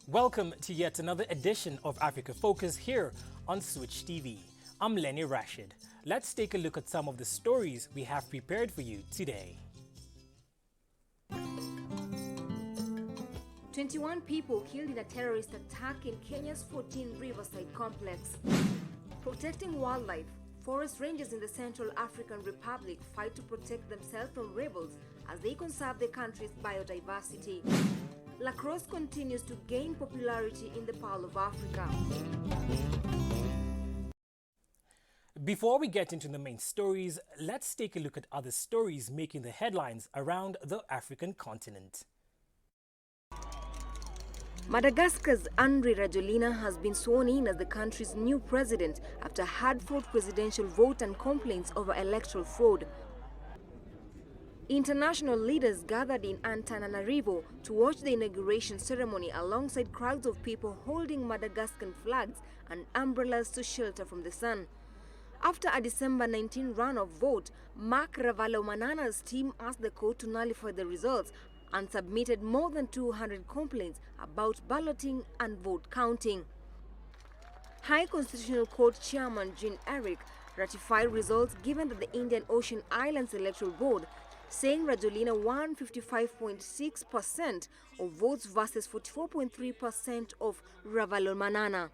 Welcome to yet another edition of Africa Focus here on Switch TV. I'm Lenny Rashid. Let's take a look at some of the stories we have prepared for you today. 21 people killed in a terrorist attack in Kenya's 14 Riverside complex. Protecting wildlife, forest rangers in the Central African Republic fight to protect themselves from rebels as they conserve the country's biodiversity. Lacrosse continues to gain popularity in the Pearl of Africa. Before we get into the main stories, let's take a look at other stories making the headlines around the African continent. Madagascar's Andry Rajoelina has been sworn in as the country's new president after a hard-fought presidential vote and complaints over electoral fraud. International leaders gathered in Antananarivo to watch the inauguration ceremony alongside crowds of people holding Madagascan flags and umbrellas to shelter from the sun. After a December 19 run-off vote, Mark Ravalomanana's team asked the court to nullify the results and submitted more than 200 complaints about balloting and vote counting. High Constitutional Court Chairman Jean Eric ratified results given that the Indian Ocean Islands Electoral Board, saying Rajoelina won 55.6% of votes versus 44.3% of Ravalomanana.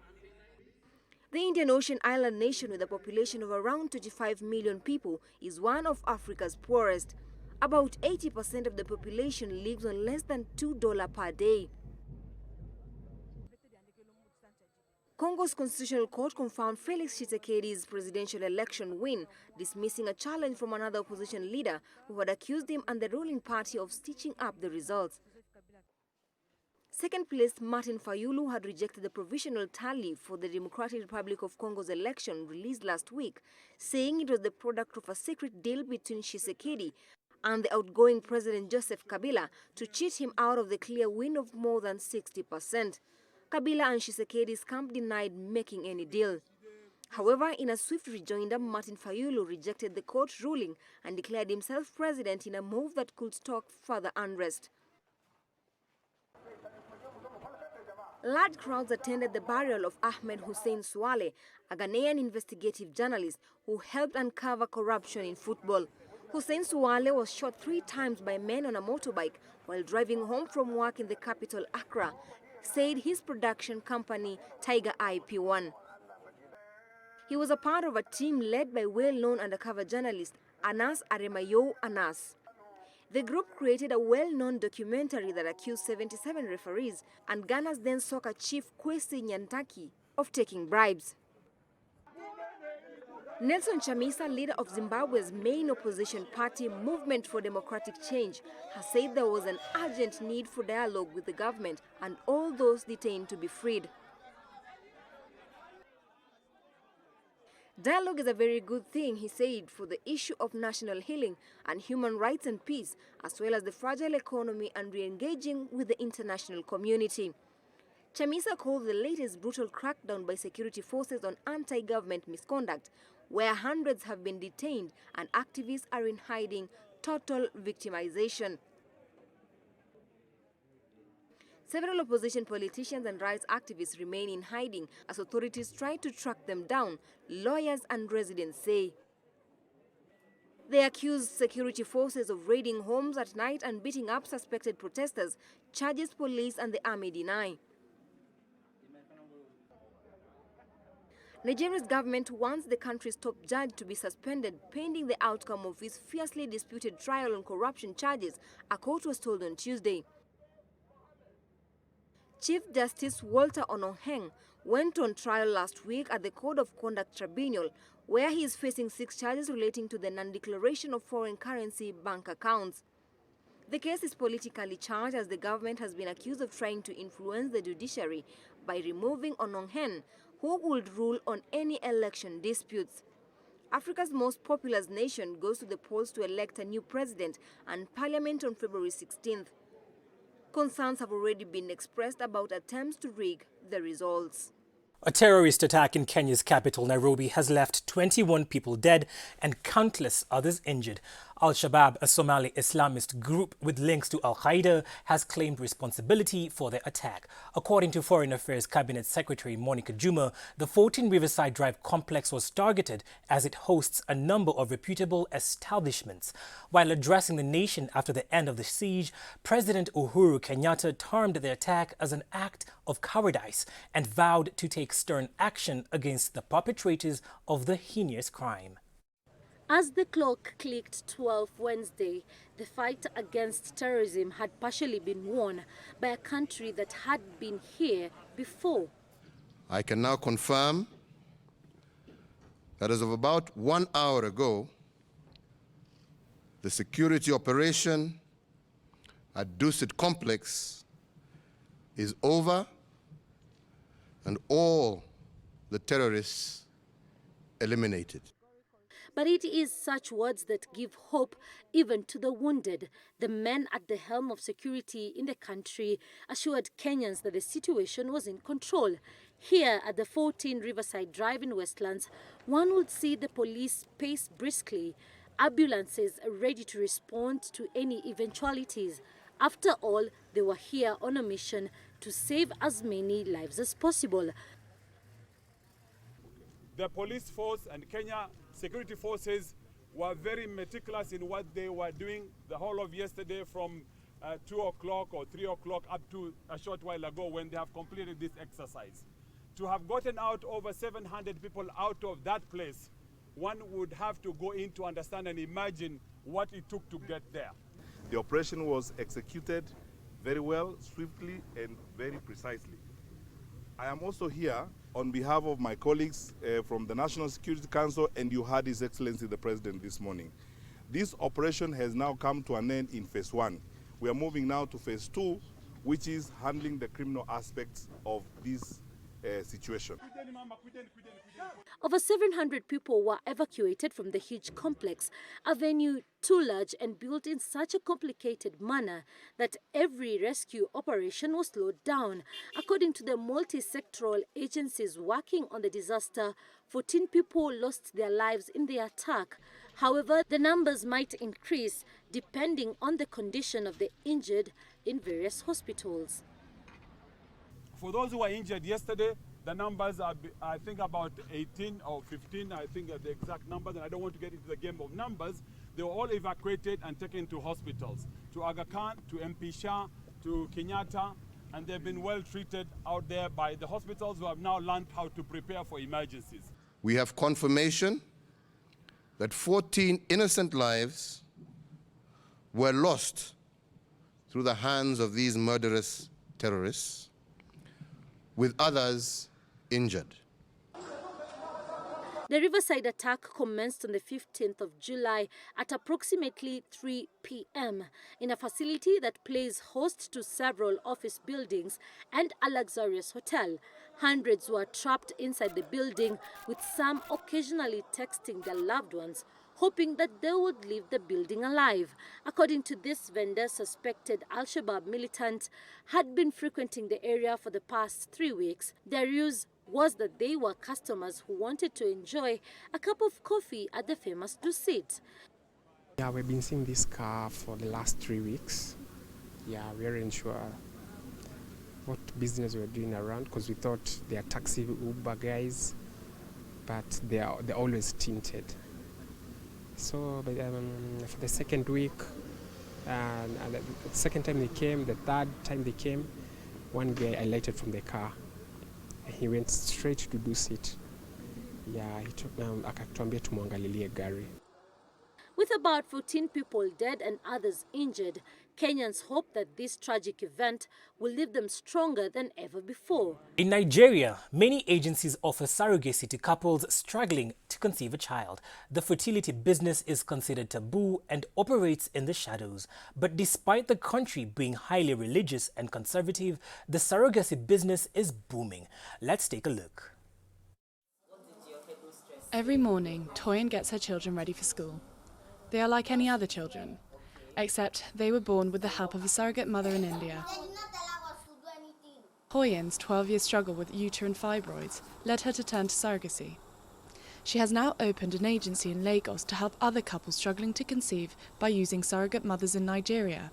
The Indian Ocean Island nation, with a population of around 25 million people, is one of Africa's poorest. About 80% of the population lives on less than $2 per day. Congo's Constitutional Court confirmed Felix Tshisekedi's presidential election win, dismissing a challenge from another opposition leader who had accused him and the ruling party of stitching up the results. Second place Martin Fayulu had rejected the provisional tally for the Democratic Republic of Congo's election released last week, saying it was the product of a secret deal between Tshisekedi and the outgoing President Joseph Kabila to cheat him out of the clear win of more than 60%. Kabila and Tshisekedi's camp denied making any deal. However, in a swift rejoinder, Martin Fayulu rejected the court ruling and declared himself president in a move that could stoke further unrest. Large crowds attended the burial of Ahmed Hussein Suale, a Ghanaian investigative journalist who helped uncover corruption in football. Hussein Suale was shot 3 times by men on a motorbike while driving home from work in the capital Accra, said his production company Tiger IP1. He was a part of a team led by well-known undercover journalist Anas Aremayo Anas. The group created a well-known documentary that accused 77 referees and Ghana's then soccer chief Kwesi Nyantaki of taking bribes. Nelson Chamisa, leader of Zimbabwe's main opposition party, Movement for Democratic Change, has said there was an urgent need for dialogue with the government and all those detained to be freed. Dialogue is a very good thing, he said, for the issue of national healing and human rights and peace, as well as the fragile economy and re-engaging with the international community. Chamisa called the latest brutal crackdown by security forces on anti-government misconduct, where hundreds have been detained and activists are in hiding, total victimization. Several opposition politicians and rights activists remain in hiding as authorities try to track them down, lawyers and residents say. They accuse security forces of raiding homes at night and beating up suspected protesters, charges police and the army deny. Nigeria's government wants the country's top judge to be suspended pending the outcome of his fiercely disputed trial on corruption charges, a court was told on Tuesday. Chief Justice Walter Onoheng went on trial last week at the Code of Conduct Tribunal, where he is facing 6 charges relating to the non-declaration of foreign currency bank accounts. The case is politically charged as the government has been accused of trying to influence the judiciary by removing Onoheng, who would rule on any election disputes. Africa's most populous nation goes to the polls to elect a new president and parliament on February 16th. Concerns have already been expressed about attempts to rig the results. A terrorist attack in Kenya's capital, Nairobi, has left 21 people dead and countless others injured. Al-Shabaab, a Somali Islamist group with links to Al-Qaeda, has claimed responsibility for the attack. According to Foreign Affairs Cabinet Secretary Monica Juma, the 14 Riverside Drive complex was targeted as it hosts a number of reputable establishments. While addressing the nation after the end of the siege, President Uhuru Kenyatta termed the attack as an act of cowardice and vowed to take stern action against the perpetrators of the heinous crime. As the clock clicked 12 Wednesday, the fight against terrorism had partially been won by a country that had been here before. I can now confirm that as of about 1 hour ago, the security operation at Dusit Complex is over and all the terrorists eliminated. But it is such words that give hope even to the wounded. The men at the helm of security in the country assured Kenyans that the situation was in control. Here at the 14 Riverside Drive in Westlands, one would see the police pace briskly, ambulances ready to respond to any eventualities. After all, they were here on a mission to save as many lives as possible. The police force and Kenya security forces were very meticulous in what they were doing the whole of yesterday from 2 o'clock or 3 o'clock up to a short while ago when they have completed this exercise. To have gotten out over 700 people out of that place, one would have to go in to understand and imagine what it took to get there. The operation was executed very well, swiftly, and very precisely. I am also here on behalf of my colleagues from the National Security Council, and you heard His Excellency the President this morning. This operation has now come to an end in phase 1. We are moving now to phase 2, which is handling the criminal aspects of this situation. Over 700 people were evacuated from the huge complex, a venue too large and built in such a complicated manner that every rescue operation was slowed down. According to the multi-sectoral agencies working on the disaster, 14 people lost their lives in the attack. However, the numbers might increase depending on the condition of the injured in various hospitals. For those who were injured yesterday, the numbers are, I think, about 18 or 15, I think are the exact numbers, and I don't want to get into the game of numbers. They were all evacuated and taken to hospitals, to Aga Khan, to MP Shah, to Kenyatta, and they've been well treated out there by the hospitals who have now learned how to prepare for emergencies. We have confirmation that 14 innocent lives were lost through the hands of these murderous terrorists, with others injured. The Riverside Attack commenced on the 15th of July at approximately 3 p.m. in a facility that plays host to several office buildings and a luxurious hotel. Hundreds were trapped inside the building, with some occasionally texting their loved ones, hoping that they would leave the building alive. According to this vendor, suspected Al-Shabaab militant had been frequenting the area for the past 3 weeks. Their ruse was that they were customers who wanted to enjoy a cup of coffee at the famous Dusit. Yeah, we've been seeing this car for the last 3 weeks. Yeah, we weren't sure what business we were doing around because we thought they are taxi Uber guys, but they're always tinted. So for the second week, and the second time they came, the third time they came, one guy alighted from the car. He went straight to Dusit. Yeah, he took akatuambia tumwangalilie gari. With about 14 people dead and others injured, Kenyans hope that this tragic event will leave them stronger than ever before. In Nigeria, many agencies offer surrogacy to couples struggling to conceive a child. The fertility business is considered taboo and operates in the shadows. But despite the country being highly religious and conservative, the surrogacy business is booming. Let's take a look. Every morning, Toyin gets her children ready for school. They are like any other children, except they were born with the help of a surrogate mother in India. Hoyen's 12-year struggle with uterine fibroids led her to turn to surrogacy. She has now opened an agency in Lagos to help other couples struggling to conceive by using surrogate mothers in Nigeria.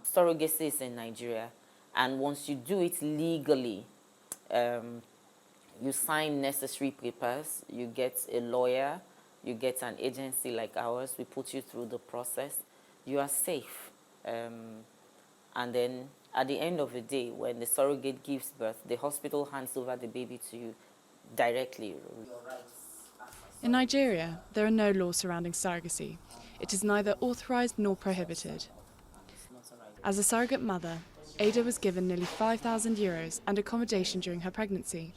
Surrogacy is in Nigeria, and once you do it legally, you sign necessary papers, you get a lawyer, you get an agency like ours, we put you through the process, you are safe. And then at the end of the day, when the surrogate gives birth, the hospital hands over the baby to you directly. In Nigeria, there are no laws surrounding surrogacy. It is neither authorised nor prohibited. As a surrogate mother, Ada was given nearly €5,000 and accommodation during her pregnancy.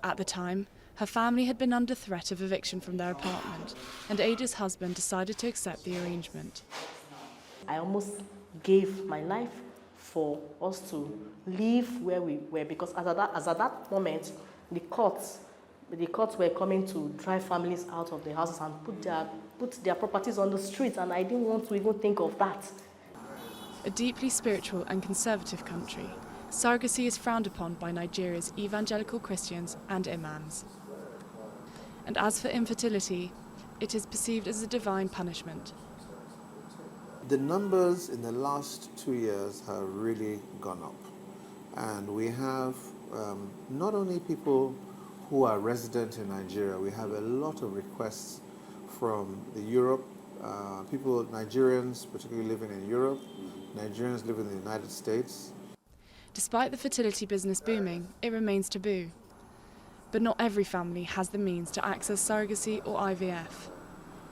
At the time, her family had been under threat of eviction from their apartment, and Ada's husband decided to accept the arrangement. I almost gave my life for us to live where we were, because as at that moment, the courts were coming to drive families out of their houses and put their properties on the streets, and I didn't want to even think of that. A deeply spiritual and conservative country, surrogacy is frowned upon by Nigeria's evangelical Christians and imams. And as for infertility, it is perceived as a divine punishment. The numbers in the last 2 years have really gone up. And we have not only people who are resident in Nigeria, we have a lot of requests from Europe, people, Nigerians particularly living in Europe, Nigerians living in the United States. Despite the fertility business booming, it remains taboo. But not every family has the means to access surrogacy or IVF.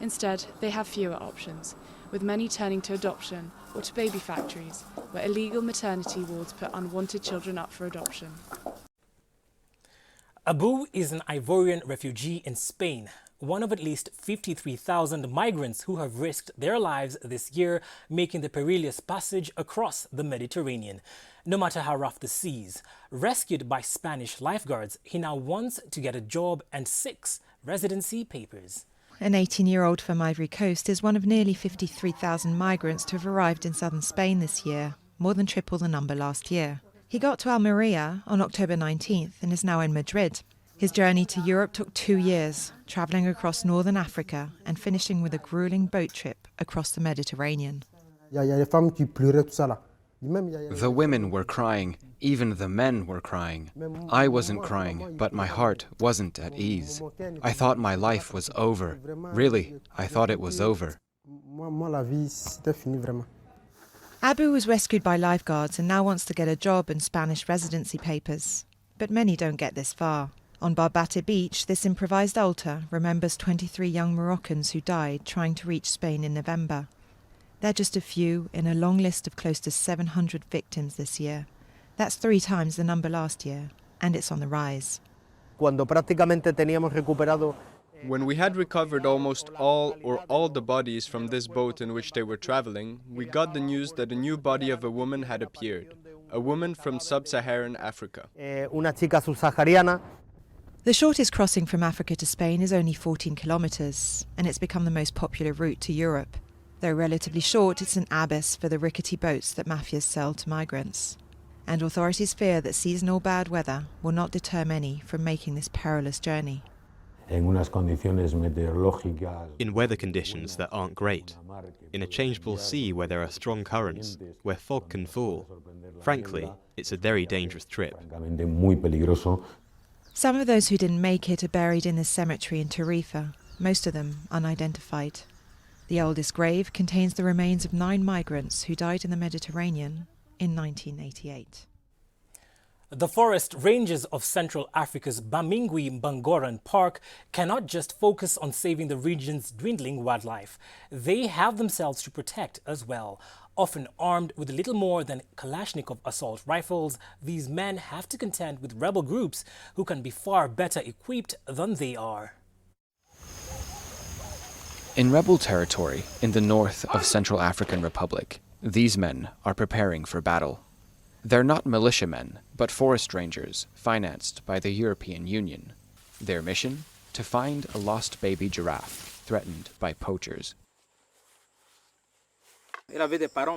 Instead, they have fewer options, with many turning to adoption or to baby factories, where illegal maternity wards put unwanted children up for adoption. Abu is an Ivorian refugee in Spain, one of at least 53,000 migrants who have risked their lives this year making the perilous passage across the Mediterranean. No matter how rough the seas, rescued by Spanish lifeguards, he now wants to get a job and 6 residency papers. An 18-year-old from Ivory Coast is one of nearly 53,000 migrants to have arrived in southern Spain this year, more than triple the number last year. He got to Almeria on October 19th and is now in Madrid. His journey to Europe took 2 years, travelling across northern Africa and finishing with a gruelling boat trip across the Mediterranean. The women were crying, even the men were crying. I wasn't crying, but my heart wasn't at ease. I thought my life was over. Really, I thought it was over. Abu was rescued by lifeguards and now wants to get a job and Spanish residency papers. But many don't get this far. On Barbate Beach, this improvised altar remembers 23 young Moroccans who died trying to reach Spain in November. They're just a few in a long list of close to 700 victims this year. That's 3 times the number last year, and it's on the rise. When we had recovered almost all the bodies from this boat in which they were traveling, we got the news that a new body of a woman had appeared. A woman from sub-Saharan Africa. The shortest crossing from Africa to Spain is only 14 kilometres, and it's become the most popular route to Europe. Though relatively short, it's an abyss for the rickety boats that mafias sell to migrants. And authorities fear that seasonal bad weather will not deter many from making this perilous journey. In weather conditions that aren't great, in a changeable sea where there are strong currents, where fog can fall. Frankly, it's a very dangerous trip. Some of those who didn't make it are buried in this cemetery in Tarifa, most of them unidentified. The oldest grave contains the remains of 9 migrants who died in the Mediterranean in 1988. The forest ranges of Central Africa's Bamingui-Bangoran Park cannot just focus on saving the region's dwindling wildlife. They have themselves to protect as well. Often armed with little more than Kalashnikov assault rifles, these men have to contend with rebel groups who can be far better equipped than they are. In rebel territory in the north of Central African Republic, these men are preparing for battle. They're not militiamen, but forest rangers financed by the European Union. Their mission? To find a lost baby giraffe threatened by poachers.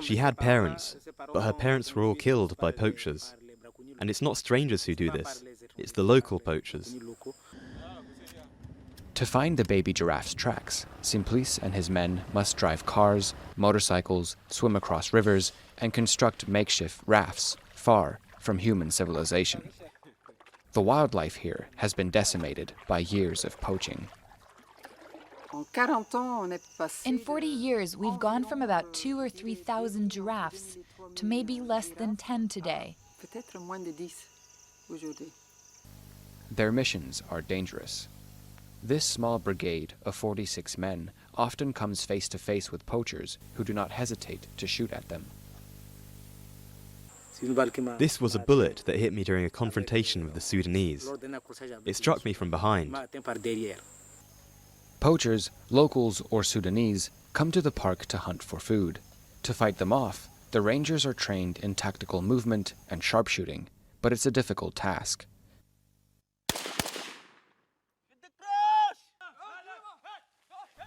She had parents, but her parents were all killed by poachers. And it's not strangers who do this, it's the local poachers. To find the baby giraffe's tracks, Simplice and his men must drive cars, motorcycles, swim across rivers, and construct makeshift rafts far from human civilization. The wildlife here has been decimated by years of poaching. In 40 years, we've gone from about 2,000 or 3,000 giraffes to maybe less than 10 today. Their missions are dangerous. This small brigade of 46 men often comes face to face with poachers who do not hesitate to shoot at them. This was a bullet that hit me during a confrontation with the Sudanese. It struck me from behind. Poachers, locals or Sudanese, come to the park to hunt for food. To fight them off, the rangers are trained in tactical movement and sharpshooting, but it's a difficult task.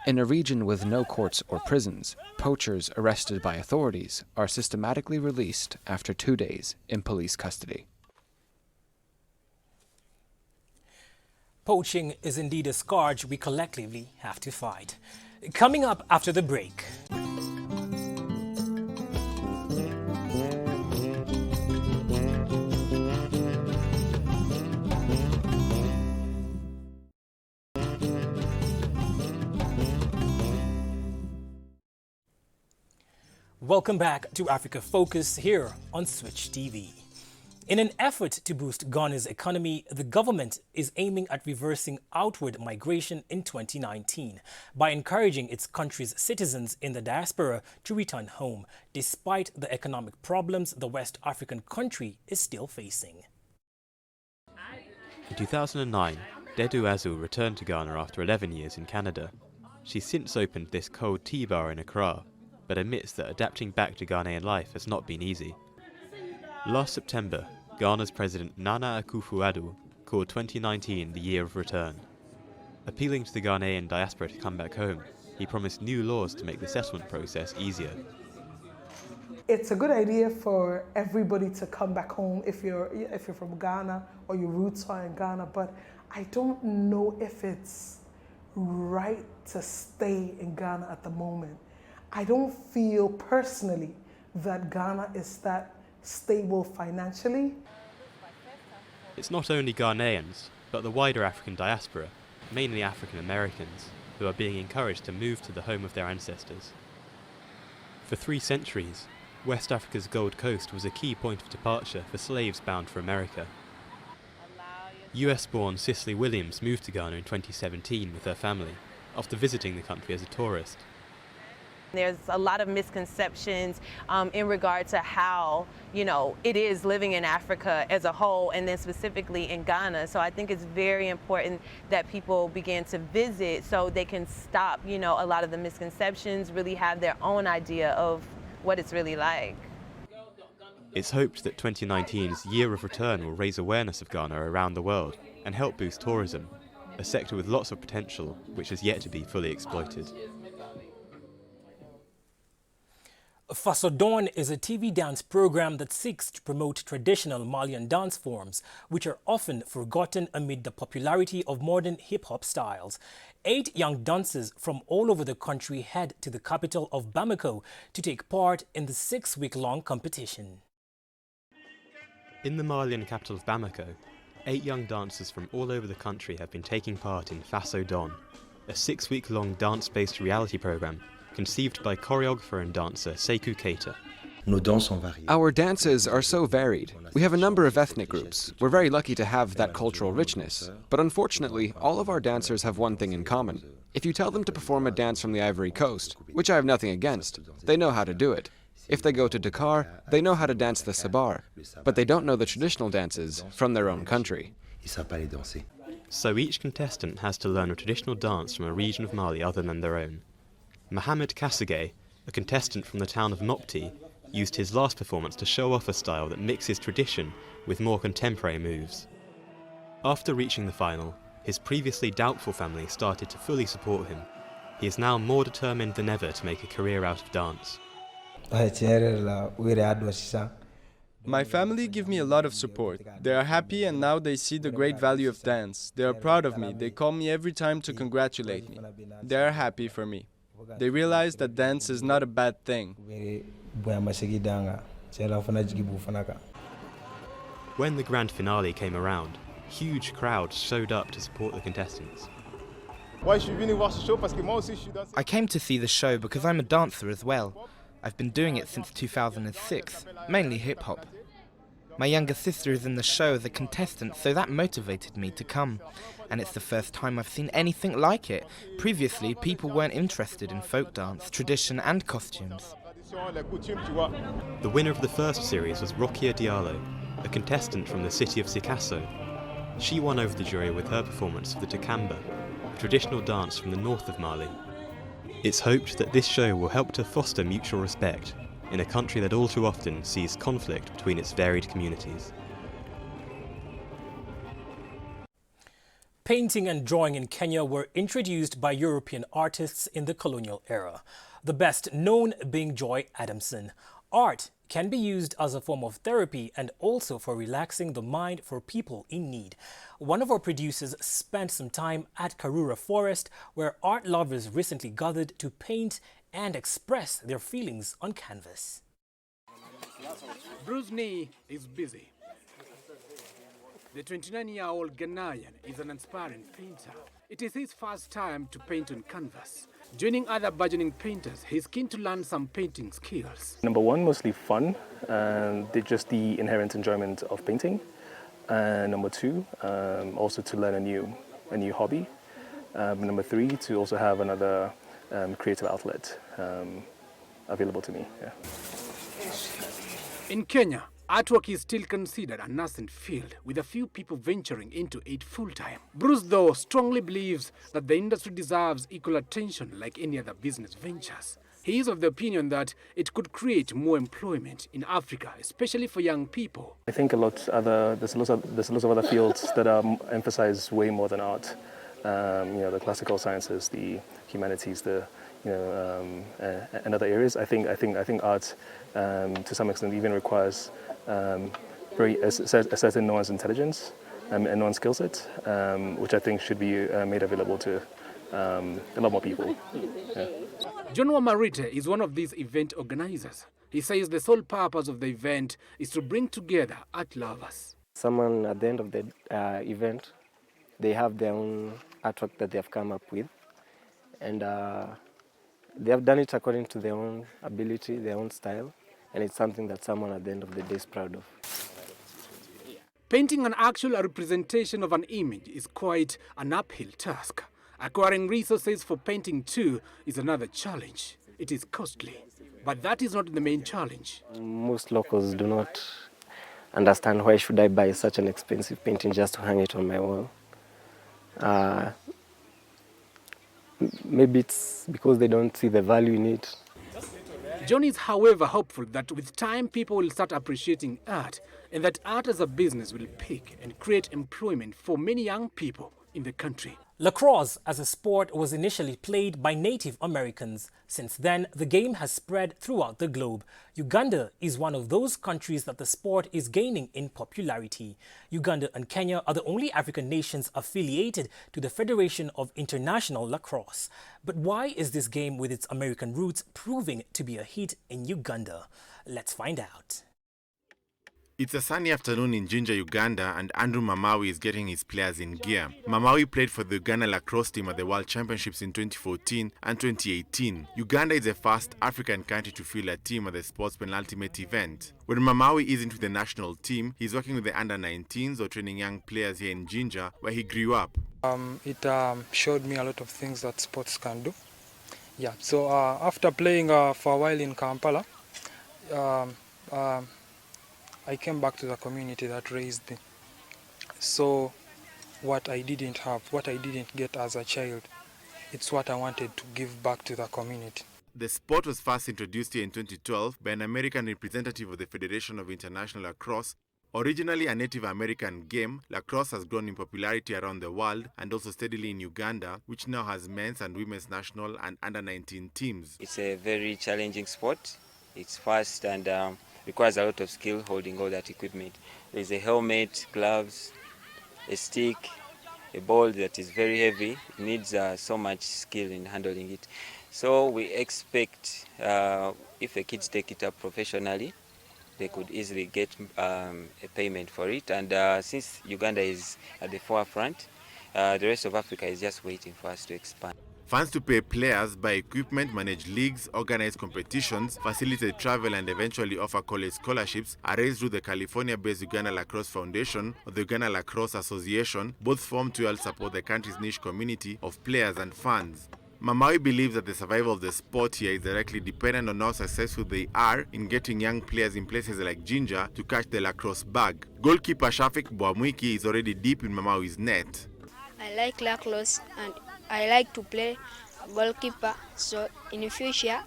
In a region with no courts or prisons, poachers arrested by authorities are systematically released after 2 days in police custody. Poaching is indeed a scourge we collectively have to fight. Coming up after the break. Welcome back to Africa Focus here on Switch TV. In an effort to boost Ghana's economy, the government is aiming at reversing outward migration in 2019 by encouraging its country's citizens in the diaspora to return home, despite the economic problems the West African country is still facing. In 2009, Dedu Azu returned to Ghana after 11 years in Canada. She's since opened this cold tea bar in Accra, but admits that adapting back to Ghanaian life has not been easy. Last September, Ghana's President Nana Akufo-Addo called 2019 the year of return. Appealing to the Ghanaian diaspora to come back home, he promised new laws to make the settlement process easier. It's a good idea for everybody to come back home if you're from Ghana or your roots are in Ghana, but I don't know if it's right to stay in Ghana at the moment. I don't feel personally that Ghana is that stable financially. It's not only Ghanaians, but the wider African diaspora, mainly African Americans, who are being encouraged to move to the home of their ancestors. For 3 centuries, West Africa's Gold Coast was a key point of departure for slaves bound for America. US-born Cicely Williams moved to Ghana in 2017 with her family, after visiting the country as a tourist. There's a lot of misconceptions in regard to how, it is living in Africa as a whole, and then specifically in Ghana. So I think it's very important that people begin to visit so they can stop, a lot of the misconceptions, really have their own idea of what it's really like. It's hoped that 2019's Year of Return will raise awareness of Ghana around the world and help boost tourism, a sector with lots of potential which has yet to be fully exploited. Fasodon is a TV dance program that seeks to promote traditional Malian dance forms, which are often forgotten amid the popularity of modern hip-hop styles. 8 young dancers from all over the country head to the capital of Bamako to take part in the 6-week-long competition. In the Malian capital of Bamako, 8 young dancers from all over the country have been taking part in Fasodon, a 6-week-long dance-based reality program conceived by choreographer and dancer Sekou Keita. Our dances are so varied. We have a number of ethnic groups. We're very lucky to have that cultural richness. But unfortunately, all of our dancers have one thing in common. If you tell them to perform a dance from the Ivory Coast, which I have nothing against, they know how to do it. If they go to Dakar, they know how to dance the sabar, but they don't know the traditional dances from their own country. So each contestant has to learn a traditional dance from a region of Mali other than their own. Mohamed Kassagay, a contestant from the town of Mopti, used his last performance to show off a style that mixes tradition with more contemporary moves. After reaching the final, his previously doubtful family started to fully support him. He is now more determined than ever to make a career out of dance. My family give me a lot of support. They are happy and now they see the great value of dance. They are proud of me. They call me every time to congratulate me. They are happy for me. They realize that dance is not a bad thing. When the grand finale came around, huge crowds showed up to support the contestants. I came to see the show because I'm a dancer as well. I've been doing it since 2006, mainly hip-hop. My younger sister is in the show as a contestant, so that motivated me to come. And it's the first time I've seen anything like it. Previously, people weren't interested in folk dance, tradition and costumes. The winner of the first series was Rokia Diallo, a contestant from the city of Sikasso. She won over the jury with her performance of the Takamba, a traditional dance from the north of Mali. It's hoped that this show will help to foster mutual respect in a country that all too often sees conflict between its varied communities. Painting and drawing in Kenya were introduced by European artists in the colonial era, the best known being Joy Adamson. Art can be used as a form of therapy and also for relaxing the mind for people in need. One of our producers spent some time at Karura Forest, where art lovers recently gathered to paint and express their feelings on canvas. Bruce Nee is busy. The 29-year-old Ghanaian is an aspiring painter. It is his first time to paint on canvas. Joining other burgeoning painters, he's keen to learn some painting skills. Number one, mostly fun, and just the inherent enjoyment of painting. And number two, also to learn a new hobby. Number three, to also have another creative outlet available to me. Yeah. In Kenya, artwork is still considered a nascent field, with a few people venturing into it full-time. Bruce, though, strongly believes that the industry deserves equal attention like any other business ventures. He is of the opinion that it could create more employment in Africa, especially for young people. I think there's lots of other fields that are emphasized way more than art. The classical sciences, the humanities, and other areas. I think art, to some extent, even requires a certain nuanced intelligence and nuanced skill set, which I think should be made available to a lot more people. Yeah. John Wamarite is one of these event organizers. He says the sole purpose of the event is to bring together art lovers. Someone at the end of the event, they have their own artwork that they have come up with, and they have done it according to their own ability, their own style, and it's something that someone at the end of the day is proud of. Painting an actual representation of an image is quite an uphill task. Acquiring resources for painting too is another challenge. It is costly, but that is not the main challenge. Most locals do not understand why should I buy such an expensive painting just to hang it on my wall. Maybe it's because they don't see the value in it. John is, however, hopeful that with time people will start appreciating art, and that art as a business will pick and create employment for many young people in the country. Lacrosse as a sport was initially played by Native Americans. Since then, the game has spread throughout the globe. Uganda is one of those countries that the sport is gaining in popularity. Uganda and Kenya are the only African nations affiliated to the Federation of International Lacrosse. But why is this game with its American roots proving to be a hit in Uganda? Let's find out. It's a sunny afternoon in Jinja, Uganda, and Andrew Mamawi is getting his players in gear. Mamawi played for the Uganda lacrosse team at the World Championships in 2014 and 2018. Uganda is the first African country to field a team at the sport's penultimate event. When Mamawi isn't with the national team, he's working with the under-19s or training young players here in Jinja, where he grew up. It showed me a lot of things that sports can do. Yeah, so after playing for a while in Kampala, I came back to the community that raised me. So what I didn't have, what I didn't get as a child, it's what I wanted to give back to the community. The sport was first introduced here in 2012 by an American representative of the Federation of International Lacrosse. Originally a Native American game, lacrosse has grown in popularity around the world and also steadily in Uganda, which now has men's and women's national and under-19 teams. It's a very challenging sport It's fast and requires a lot of skill holding all that equipment. There's a helmet, gloves, a stick, a ball that is very heavy. It needs so much skill in handling it. So we expect if the kids take it up professionally, they could easily get a payment for it. And since Uganda is at the forefront, the rest of Africa is just waiting for us to expand. Funds to pay players, buy equipment, manage leagues, organize competitions, facilitate travel and eventually offer college scholarships are raised through the California-based Uganda Lacrosse Foundation or the Uganda Lacrosse Association, both formed to help support the country's niche community of players and fans. Mamawi believes that the survival of the sport here is directly dependent on how successful they are in getting young players in places like Jinja to catch the lacrosse bug. Goalkeeper Shafik Bwamwiki is already deep in Mamawi's net. I like lacrosse and I like to play goalkeeper, so in the future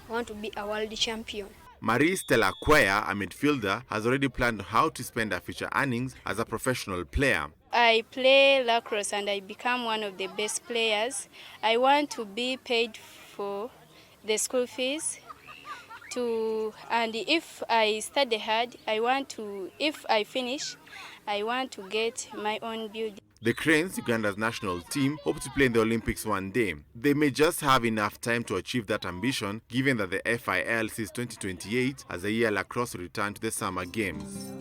I want to be a world champion. Marie Stella Quaya, a midfielder, has already planned how to spend her future earnings as a professional player. I play lacrosse and I become one of the best players. I want to be paid for the school fees and if I study hard, if I finish, I want to get my own building. The Cranes, Uganda's national team, hope to play in the Olympics one day. They may just have enough time to achieve that ambition, given that the FIL sees 2028 as the year lacrosse return to the Summer Games.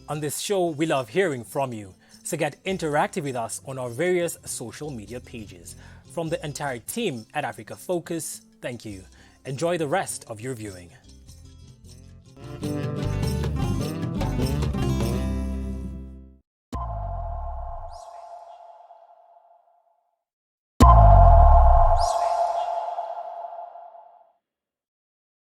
On this show, we love hearing from you, so get interactive with us on our various social media pages. From the entire team at Africa Focus, thank you. Enjoy the rest of your viewing.